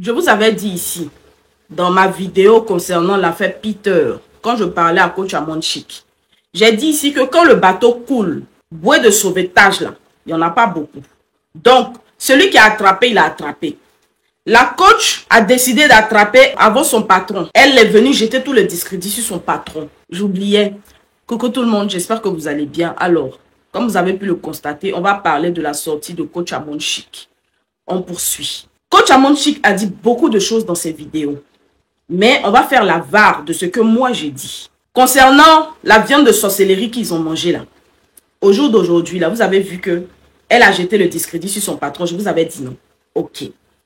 Je vous avais dit ici, dans ma vidéo concernant l'affaire Peter, quand je parlais à coach Amonchik, j'ai dit ici que quand le bateau coule, bouée de sauvetage là, il n'y en a pas beaucoup. Donc, celui qui a attrapé, il a attrapé. La coach a décidé d'attraper avant son patron. Elle est venue jeter tout le discrédit sur son patron. J'oubliais. Coucou tout le monde, j'espère que vous allez bien. Alors, comme vous avez pu le constater, on va parler de la sortie de coach Amonchik. On poursuit. Coach Amonchik a dit beaucoup de choses dans ses vidéos. Mais on va faire la VAR de ce que moi j'ai dit. Concernant la viande de sorcellerie qu'ils ont mangée là. Au jour d'aujourd'hui, là, vous avez vu que elle a jeté le discrédit sur son patron. Je vous avais dit non. Ok.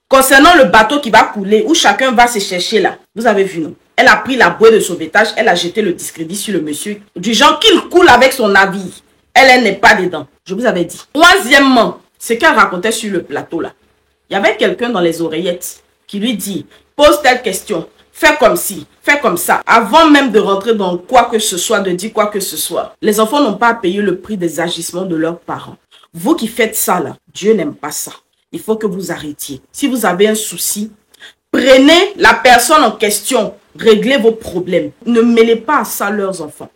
Concernant le bateau qui va couler, où chacun va se chercher là. Vous avez vu non. Elle a pris la bouée de sauvetage. Elle a jeté le discrédit sur le monsieur. Du genre qu'il coule avec son navire. Elle n'est pas dedans. Je vous avais dit. Troisièmement, ce qu'elle racontait sur le plateau là. Il y avait quelqu'un dans les oreillettes qui lui dit, pose telle question, fais comme ci, fais comme ça. Avant même de rentrer dans quoi que ce soit, de dire quoi que ce soit. Les enfants n'ont pas à payer le prix des agissements de leurs parents. Vous qui faites ça là, Dieu n'aime pas ça. Il faut que vous arrêtiez. Si vous avez un souci, prenez la personne en question, réglez vos problèmes. Ne mêlez pas à ça leurs enfants,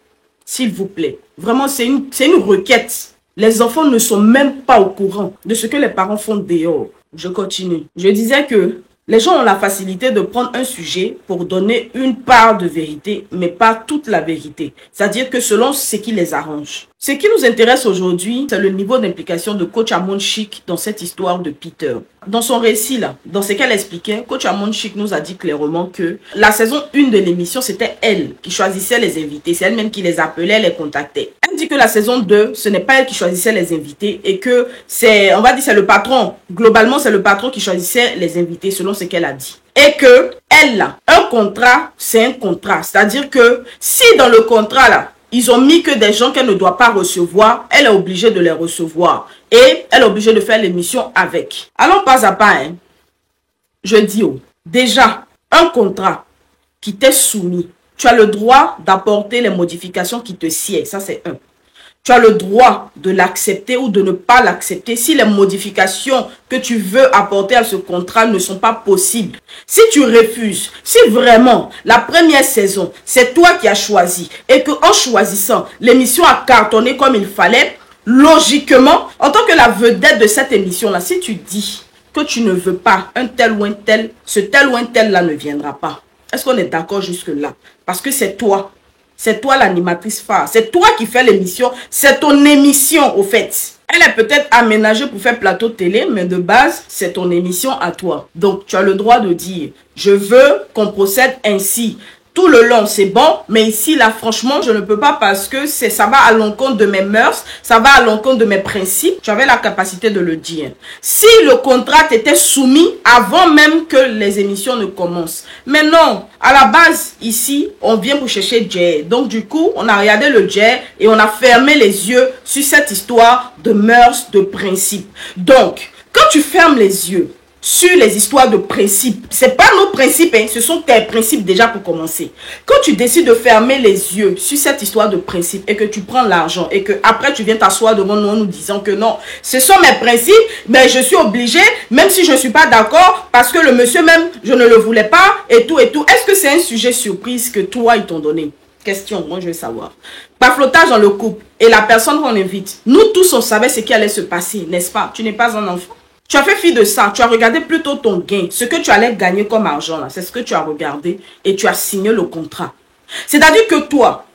s'il vous plaît. Vraiment, c'est une requête. Les enfants ne sont même pas au courant de ce que les parents font dehors. Je continue. Je disais que les gens ont la facilité de prendre un sujet pour donner une part de vérité, mais pas toute la vérité. C'est-à-dire que selon ce qui les arrange. Ce qui nous intéresse aujourd'hui, c'est le niveau d'implication de coach Amonchik dans cette histoire de Peter. Dans son récit, là, dans ce qu'elle expliquait, coach Amonchik nous a dit clairement que la saison 1 de l'émission, c'était elle qui choisissait les invités. C'est elle-même qui les appelait, elle les contactait. Elle dit que la saison 2, ce n'est pas elle qui choisissait les invités et que c'est, on va dire, c'est le patron. Globalement, c'est le patron qui choisissait les invités selon ce qu'elle a dit. Et que elle, là, un contrat, c'est un contrat. C'est-à-dire que si dans le contrat, là, ils ont mis que des gens qu'elle ne doit pas recevoir, elle est obligée de les recevoir. Et elle est obligée de faire l'émission avec. Allons pas à pas, hein. Je dis, oh, déjà, un contrat qui t'est soumis, tu as le droit d'apporter les modifications qui te sied. Ça, c'est un. Tu as le droit de l'accepter ou de ne pas l'accepter si les modifications que tu veux apporter à ce contrat ne sont pas possibles. Si tu refuses, si vraiment la première saison, c'est toi qui as choisi et qu'en choisissant, l'émission a cartonné comme il fallait, logiquement, en tant que la vedette de cette émission-là, si tu dis que tu ne veux pas un tel ou un tel, ce tel ou un tel-là ne viendra pas. Est-ce qu'on est d'accord jusque-là? Parce que c'est toi. C'est toi l'animatrice phare. C'est toi qui fais l'émission. C'est ton émission au fait. Elle est peut-être aménagée pour faire plateau télé, mais de base, c'est ton émission à toi. Donc, tu as le droit de dire, je veux qu'on procède ainsi. Tout le long, c'est bon, mais ici, là, franchement, je ne peux pas parce que ça va à l'encontre de mes mœurs, ça va à l'encontre de mes principes. J'avais la capacité de le dire. Si le contrat t'était soumis avant même que les émissions ne commencent. Mais non, à la base, ici, on vient pour chercher Jay. Donc, du coup, on a regardé le Jay et on a fermé les yeux sur cette histoire de mœurs, de principes. Donc, quand tu fermes les yeux sur les histoires de principes, c'est pas nos principes, hein, ce sont tes principes déjà pour commencer. Quand tu décides de fermer les yeux sur cette histoire de principes et que tu prends l'argent et que après tu viens t'asseoir devant nous en nous disant que non, ce sont mes principes, mais je suis obligé, même si je ne suis pas d'accord, parce que le monsieur même, je ne le voulais pas et tout et tout. Est-ce que c'est un sujet surprise que toi ils t'ont donné? Question, moi je veux savoir. Baflotage dans le couple et la personne qu'on invite, nous tous on savait ce qui allait se passer, n'est-ce pas? Tu n'es pas un enfant. Tu as fait fi de ça, tu as regardé plutôt ton gain, ce que tu allais gagner comme argent là, c'est ce que tu as regardé et tu as signé le contrat. C'est-à-dire que toi,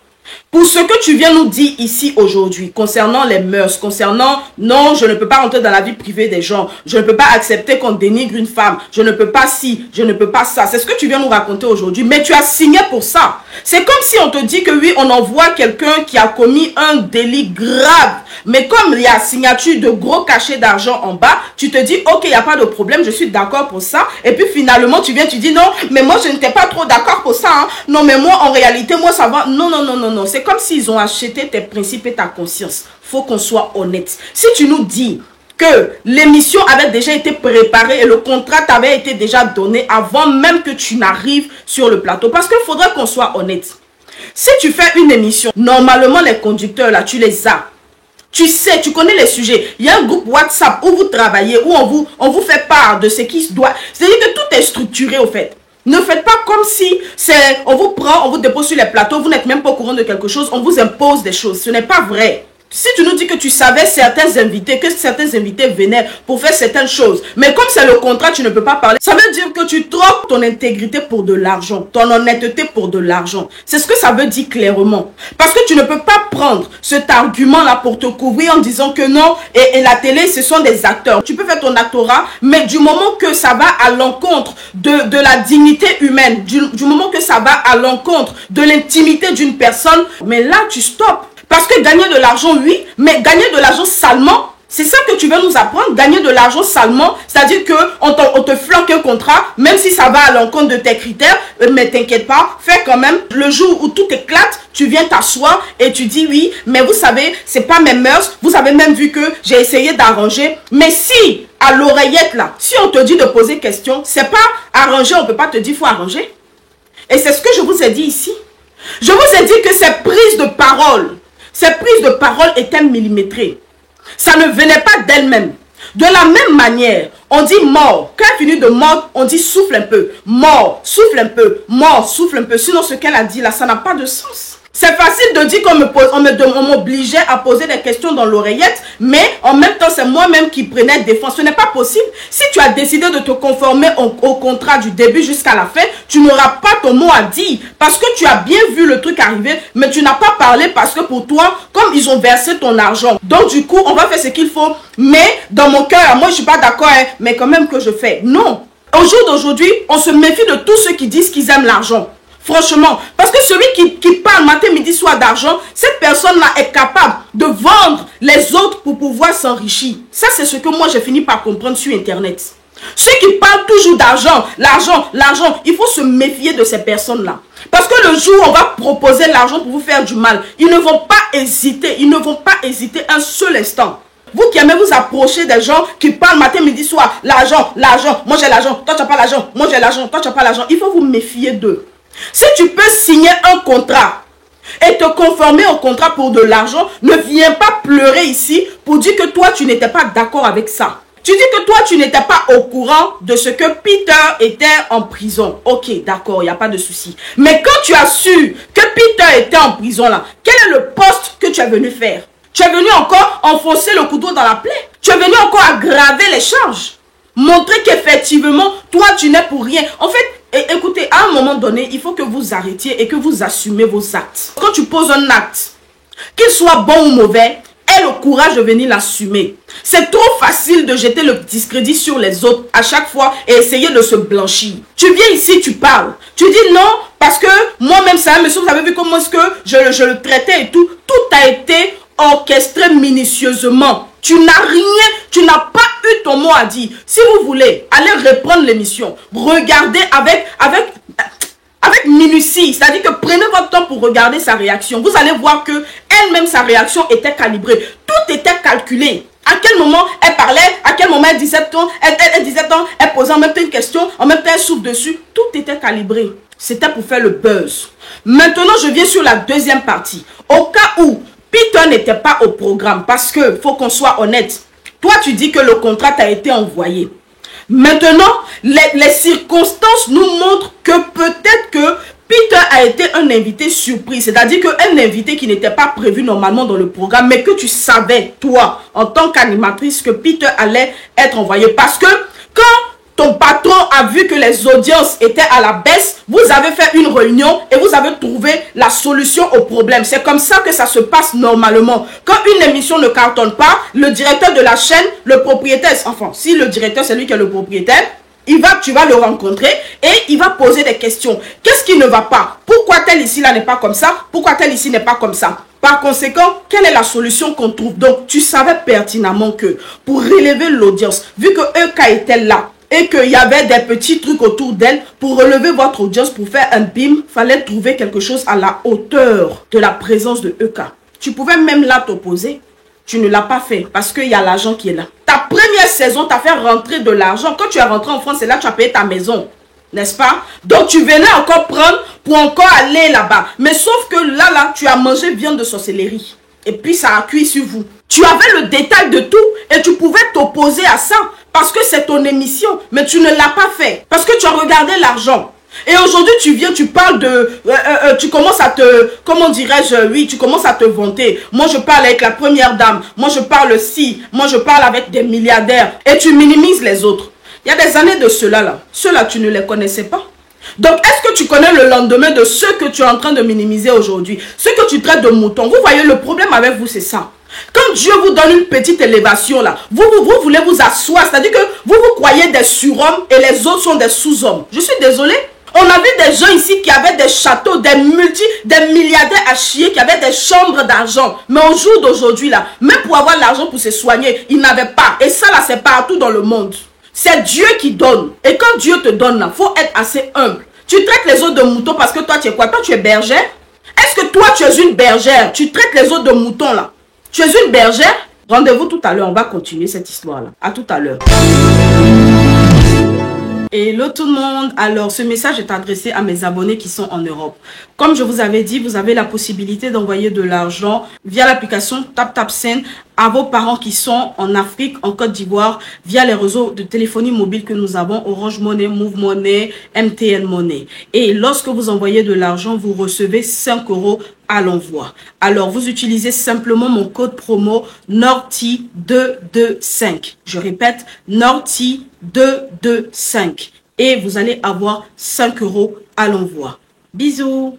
pour ce que tu viens nous dire ici aujourd'hui, concernant les mœurs, concernant non, je ne peux pas rentrer dans la vie privée des gens, je ne peux pas accepter qu'on dénigre une femme, je ne peux pas ci, je ne peux pas ça. C'est ce que tu viens nous raconter aujourd'hui, mais tu as signé pour ça. C'est comme si on te dit que oui, on envoie quelqu'un qui a commis un délit grave, mais comme il y a signature de gros cachets d'argent en bas, tu te dis ok, il n'y a pas de problème, je suis d'accord pour ça, et puis finalement tu viens, tu dis non, mais moi je n'étais pas trop d'accord pour ça, hein. Non mais moi en réalité, moi ça va, non, non, non, non, non, c'est comme s'ils ont acheté tes principes et ta conscience. Faut qu'on soit honnête. Si tu nous dis que l'émission avait déjà été préparée et le contrat t'avait été déjà donné avant même que tu n'arrives sur le plateau, parce qu'il faudrait qu'on soit honnête. Si tu fais une émission, normalement les conducteurs là, tu les as. Tu sais, tu connais les sujets. Il y a un groupe WhatsApp où vous travaillez, où on vous fait part de ce qui se doit. C'est-à-dire que tout est structuré au fait. Ne faites pas comme si on vous prend, on vous dépose sur les plateaux, vous n'êtes même pas au courant de quelque chose, on vous impose des choses. Ce n'est pas vrai. Si tu nous dis que tu savais certains invités, que certains invités venaient pour faire certaines choses, mais comme c'est le contrat, tu ne peux pas parler, ça veut dire que tu troques ton intégrité pour de l'argent, ton honnêteté pour de l'argent. C'est ce que ça veut dire clairement. Parce que tu ne peux pas prendre cet argument-là pour te couvrir en disant que non, et la télé, ce sont des acteurs. Tu peux faire ton actorat, mais du moment que ça va à l'encontre de la dignité humaine, du moment que ça va à l'encontre de l'intimité d'une personne, mais là, tu stoppes. Parce que gagner de l'argent, oui, mais gagner de l'argent salement, c'est ça que tu veux nous apprendre, gagner de l'argent salement, c'est-à-dire qu'on te flanque un contrat, même si ça va à l'encontre de tes critères, mais t'inquiète pas, fais quand même, le jour où tout éclate, tu viens t'asseoir et tu dis oui, mais vous savez, c'est pas mes mœurs, vous avez même vu que j'ai essayé d'arranger, mais si, à l'oreillette là, si on te dit de poser question, c'est pas arranger, on peut pas te dire faut arranger. Et c'est ce que je vous ai dit ici. Je vous ai dit que ces prises de parole, ces prises de parole étaient millimétrées. Ça ne venait pas d'elle-même. De la même manière, on dit mort. Quand elle finit de mort, on dit souffle un peu. Mort, souffle un peu. Mort, souffle un peu. Sinon, ce qu'elle a dit là, ça n'a pas de sens. C'est facile de dire qu'on m'obligeait à poser des questions dans l'oreillette, mais en même temps, c'est moi-même qui prenais défense. Ce n'est pas possible. Si tu as décidé de te conformer au contrat du début jusqu'à la fin, tu n'auras pas ton mot à dire. Parce que tu as bien vu le truc arriver, mais tu n'as pas parlé parce que pour toi, comme ils ont versé ton argent. Donc du coup, on va faire ce qu'il faut. Mais dans mon cœur, moi je ne suis pas d'accord, hein, mais quand même que je fais. Non. Au jour d'aujourd'hui, on se méfie de tous ceux qui disent qu'ils aiment l'argent. Franchement, parce que celui qui parle matin, midi, soir d'argent, cette personne-là est capable de vendre les autres pour pouvoir s'enrichir. Ça, c'est ce que moi, j'ai fini par comprendre sur Internet. Ceux qui parlent toujours d'argent, l'argent, il faut se méfier de ces personnes-là. Parce que le jour où on va proposer l'argent pour vous faire du mal, ils ne vont pas hésiter, un seul instant. Vous qui aimez vous approcher des gens qui parlent matin, midi, soir, l'argent, moi j'ai l'argent, toi tu n'as pas l'argent, moi j'ai l'argent, toi tu n'as pas l'argent. Il faut vous méfier d'eux. Si tu peux signer un contrat et te conformer au contrat pour de l'argent, ne viens pas pleurer ici pour dire que toi, tu n'étais pas d'accord avec ça. Tu dis que toi, tu n'étais pas au courant de ce que Peter était en prison. Ok, d'accord, il n'y a pas de souci. Mais quand tu as su que Peter était en prison là, quel est le poste que tu es venu faire? Tu es venu encore enfoncer le couteau dans la plaie. Tu es venu encore aggraver les charges. Montrer qu'effectivement, toi, tu n'es pour rien. En fait, écoutez, à un moment donné, il faut que vous arrêtiez et que vous assumez vos actes. Quand tu poses un acte, qu'il soit bon ou mauvais, aie le courage de venir l'assumer. C'est trop facile de jeter le discrédit sur les autres à chaque fois et essayer de se blanchir. Tu viens ici, tu parles. Tu dis non, parce que moi-même, ça, monsieur, vous avez vu comment est-ce que je le traitais et tout. Tout a été orchestré minutieusement. Tu n'as rien, tu n'as pas eu ton mot à dire. Si vous voulez, allez reprendre l'émission. Regardez avec minutie. C'est-à-dire que prenez votre temps pour regarder sa réaction. Vous allez voir que elle-même, sa réaction était calibrée. Tout était calculé. À quel moment elle parlait, à quel moment elle disait elle posait en même temps une question, en même temps elle souffle dessus. Tout était calibré. C'était pour faire le buzz. Maintenant, je viens sur la deuxième partie. Au cas où Peter n'était pas au programme, parce que faut qu'on soit honnête. Toi, tu dis que le contrat t'a été envoyé. Maintenant, les circonstances nous montrent que peut-être que Peter a été un invité surprise. C'est-à-dire qu'un invité qui n'était pas prévu normalement dans le programme, mais que tu savais, toi, en tant qu'animatrice, que Peter allait être envoyé. Parce que quand ton patron a vu que les audiences étaient à la baisse, vous avez fait une réunion et vous avez trouvé la solution au problème. C'est comme ça que ça se passe normalement. Quand une émission ne cartonne pas, le directeur de la chaîne, le propriétaire, enfin, si le directeur c'est lui qui est le propriétaire, tu vas le rencontrer et il va poser des questions. Qu'est-ce qui ne va pas? Pourquoi tel ici là n'est pas comme ça? Pourquoi tel ici n'est pas comme ça? Par conséquent, quelle est la solution qu'on trouve? Donc, tu savais pertinemment que pour relever l'audience, vu que EK était là, et qu'il y avait des petits trucs autour d'elle, pour relever votre audience, pour faire un bim, fallait trouver quelque chose à la hauteur de la présence de EK. Tu pouvais même là t'opposer. Tu ne l'as pas fait parce qu'il y a l'argent qui est là. Ta première saison t'a fait rentrer de l'argent. Quand tu es rentré en France, c'est là que tu as payé ta maison. N'est-ce pas? Donc tu venais encore prendre pour encore aller là-bas. Mais sauf que là, tu as mangé viande de sorcellerie. Et puis ça a cuit sur vous. Tu avais le détail de tout et tu pouvais t'opposer à ça parce que c'est ton émission, mais tu ne l'as pas fait parce que tu as regardé l'argent. Et aujourd'hui, tu viens, tu parles de... tu commences à te... Comment dirais-je? Oui, tu commences à te vanter. Moi, je parle avec la première dame. Moi, je parle ci. Moi, je parle avec des milliardaires. Et tu minimises les autres. Il y a des années de cela, là. Ceux-là, tu ne les connaissais pas. Donc, est-ce que tu connais le lendemain de ceux que tu es en train de minimiser aujourd'hui? Ceux que tu traites de moutons. Vous voyez, le problème avec vous, c'est ça. Quand Dieu vous donne une petite élévation là, vous voulez vous asseoir, c'est-à-dire que vous croyez des surhommes et les autres sont des sous-hommes. Je suis désolée. On a vu des gens ici qui avaient des châteaux, des milliardaires à chier, qui avaient des chambres d'argent. Mais au jour d'aujourd'hui là, même pour avoir l'argent pour se soigner, ils n'avaient pas. Et ça là, c'est partout dans le monde. C'est Dieu qui donne. Et quand Dieu te donne là, faut être assez humble. Tu traites les autres de moutons parce que toi tu es quoi? Toi tu es bergère? Est-ce que toi tu es une bergère? Tu traites les autres de moutons là? Tu es une bergère? Rendez-vous tout à l'heure, on va continuer cette histoire-là. À tout à l'heure. Hello tout le monde, alors ce message est adressé à mes abonnés qui sont en Europe. Comme je vous avais dit, vous avez la possibilité d'envoyer de l'argent via l'application TapTapSend à vos parents qui sont en Afrique, en Côte d'Ivoire, via les réseaux de téléphonie mobile que nous avons, Orange Money, Move Money, MTN Money. Et lorsque vous envoyez de l'argent, vous recevez 5 € à l'envoi. Alors, vous utilisez simplement mon code promo NORTI225. Je répète, NORTI225. Et vous allez avoir 5 € à l'envoi. Bisous!